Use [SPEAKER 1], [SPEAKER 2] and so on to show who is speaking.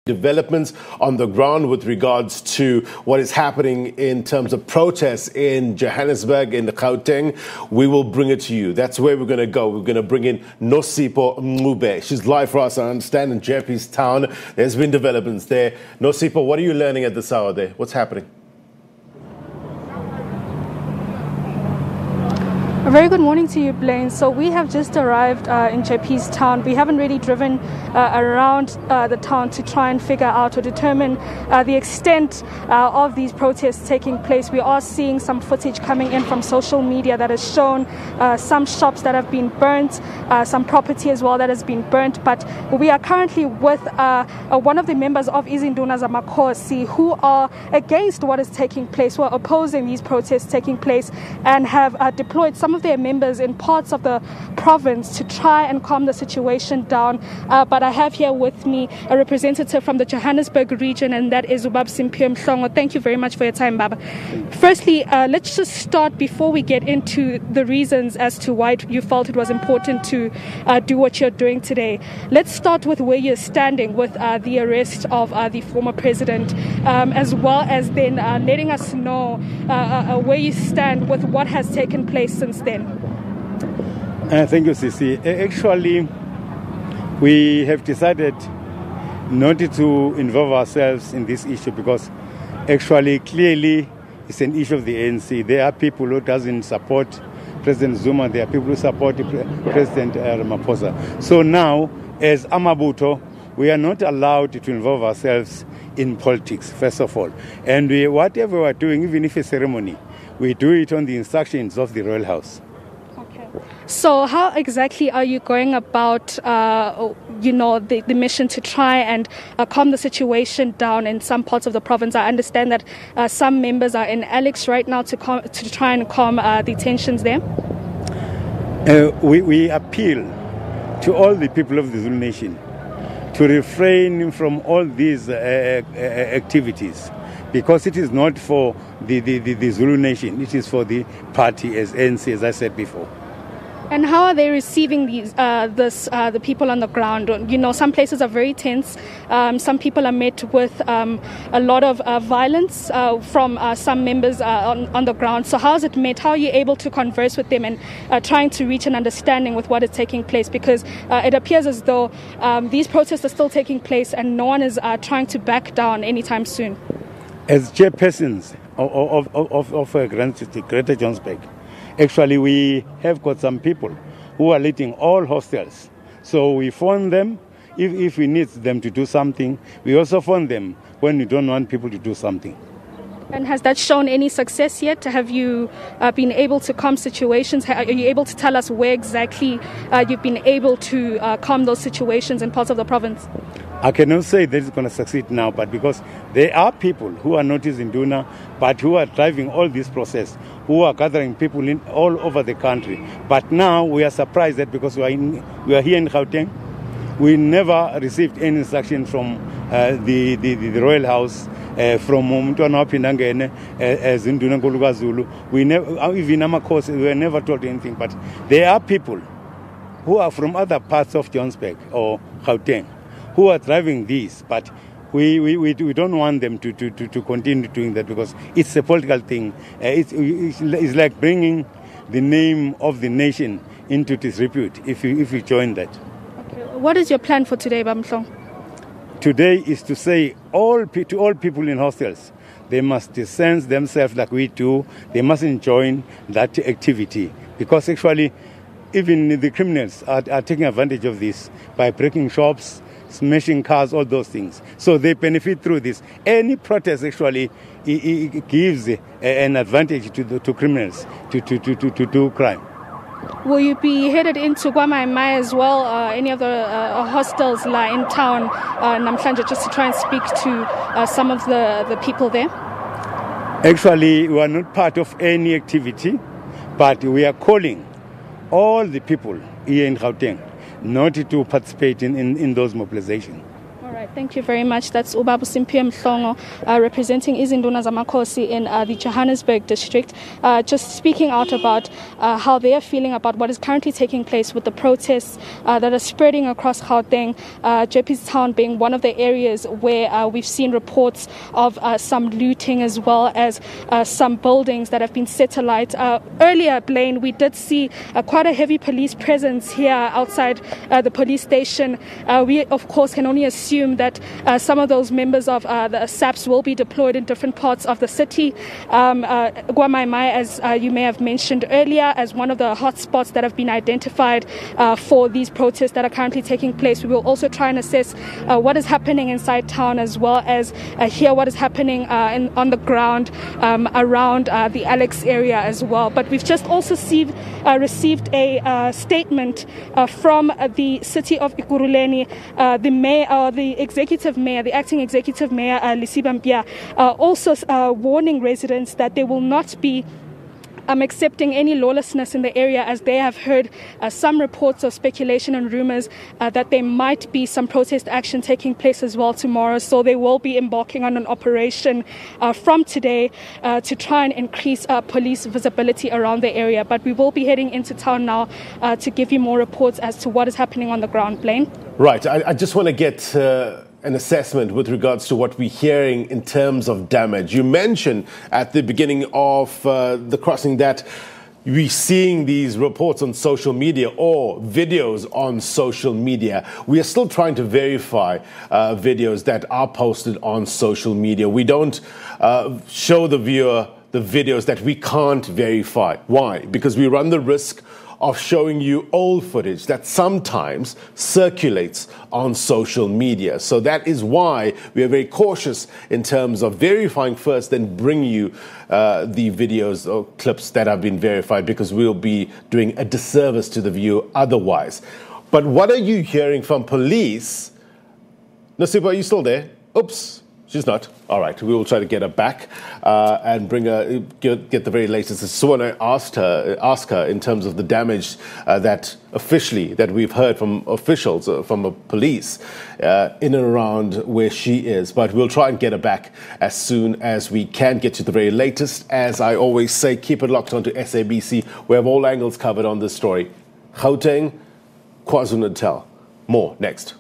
[SPEAKER 1] Developments on the ground with regards to what is happening in terms of protests in Johannesburg, in the Gauteng, we will bring it to you. That's where we're going to go. We're going to bring in Nosipho Mncube. She's live for us, I understand, in Jeppestown. There's been developments there. Nosipho, what are you learning at this hour there? What's happening?
[SPEAKER 2] A very good morning to you, Blaine. So we have just arrived in Jeppestown. We haven't really driven around the town to try and figure out or determine the extent of these protests taking place. We are seeing some footage coming in from social media that has shown some shops that have been burnt, some property as well that has been burnt. But we are currently with one of the members of Izinduna Zamakhosi who are against what is taking place, who are opposing these protests taking place, and have deployed some of their members in parts of the province to try and calm the situation down. But I have here with me a representative from the Johannesburg region, and that is Nosipho Mncube. Thank you very much for your time, Baba. Firstly, let's just start before we get into the reasons as to why you felt it was important to do what you're doing today. Let's start with where you're standing with the arrest of the former president, as well as then letting us know where you stand with what has taken place since then.
[SPEAKER 3] Thank you, Sisi. Actually, we have decided not to involve ourselves in this issue because actually, clearly, it's an issue of the ANC. There are people who doesn't support President Zuma. There are people who support President Ramaphosa. So now, as Amabuto, we are not allowed to involve ourselves in politics, first of all. And whatever we are doing, even if it's a ceremony, we do it on the instructions of the Royal House.
[SPEAKER 2] Okay. So how exactly are you going about, the mission to try and calm the situation down in some parts of the province? I understand that some members are in Alex right now to try and calm the tensions there.
[SPEAKER 3] We appeal to all the people of the Zulu nation to refrain from all these activities, because it is not for the Zulu nation, it is for the party as ANC, as I said before.
[SPEAKER 2] And how are they receiving the people on the ground? Some places are very tense. Some people are met with a lot of violence from some members on the ground. So how is it met? How are you able to converse with them and trying to reach an understanding with what is taking place? Because it appears as though these protests are still taking place and no one is trying to back down anytime soon.
[SPEAKER 3] As chairpersons of Greater Johannesburg, actually, we have got some people who are leading all hostels. So we phone them if we need them to do something. We also phone them when we don't want people to do something.
[SPEAKER 2] And has that shown any success yet? Have you been able to calm situations? Are you able to tell us where exactly you've been able to calm those situations in parts of the province?
[SPEAKER 3] I cannot say that it's going to succeed now, but because there are people who are not in Induna, but who are driving all this process, who are gathering people in all over the country. But now we are surprised that because we are here in Gauteng, we never received any instruction from the Royal House, from Umntwana Wapindangene, as Izinduna Zamakhosi. We never, even Zamakhosi, we were never told anything. But there are people who are from other parts of Johannesburg or Gauteng who are driving this, but we don't want them to continue doing that because it's a political thing. It's like bringing the name of the nation into disrepute if you join that.
[SPEAKER 2] Okay. What is your plan for today, Bamhlong?
[SPEAKER 3] Today is to say to all people in hostels, they must distance themselves like we do. They mustn't join that activity because actually even the criminals are taking advantage of this by breaking shops, smashing cars, all those things. So they benefit through this. Any protest actually it gives an advantage to criminals to do crime.
[SPEAKER 2] Will you be headed into Kwamaimai as well, any of the hostels in town, Namhlanje, just to try and speak to some of the people there?
[SPEAKER 3] Actually, we are not part of any activity, but we are calling all the people here in Gauteng not to participate in those mobilizations.
[SPEAKER 2] All right. Right, thank you very much. That's Nosipho Mncube, representing Izinduna Zamakhosi in the Johannesburg district, just speaking out about how they are feeling about what is currently taking place with the protests that are spreading across Gauteng, Jeppestown being one of the areas where we've seen reports of some looting as well as some buildings that have been set alight. Earlier, Blaine, we did see quite a heavy police presence here outside the police station. We, of course, can only assume that some of those members of the SABC will be deployed in different parts of the city. Guamaimai, as you may have mentioned earlier, as one of the hotspots that have been identified for these protests that are currently taking place. We will also try and assess what is happening inside town, as well as hear what is happening on the ground around the Alex area as well. But we've just also received a statement from the city of Ekurhuleni, the mayor, the acting executive mayor, Nosipho Mncube, also warning residents that they will not be accepting any lawlessness in the area, as they have heard some reports of speculation and rumors that there might be some protest action taking place as well tomorrow. So they will be embarking on an operation from today to try and increase police visibility around the area. But we will be heading into town now to give you more reports as to what is happening on the ground, Blaine.
[SPEAKER 1] Right. I just want to get an assessment with regards to what we're hearing in terms of damage. You mentioned at the beginning of the crossing that we're seeing these reports on social media or videos on social media. We are still trying to verify videos that are posted on social media. We don't show the viewer the videos that we can't verify. Why? Because we run the risk of showing you old footage that sometimes circulates on social media. So that is why we are very cautious in terms of verifying first, then bring you the videos or clips that have been verified, because we'll be doing a disservice to the viewer otherwise. But what are you hearing from police? Nosipho, are you still there? Oops. She's not. All right, we will try to get her back and bring her, get the very latest. So when I ask her in terms of the damage that we've heard from officials, from the police in and around where she is. But we'll try and get her back as soon as we can get to the very latest. As I always say, keep it locked onto SABC. We have all angles covered on this story. Gauteng, KwaZulu-Natal. More next.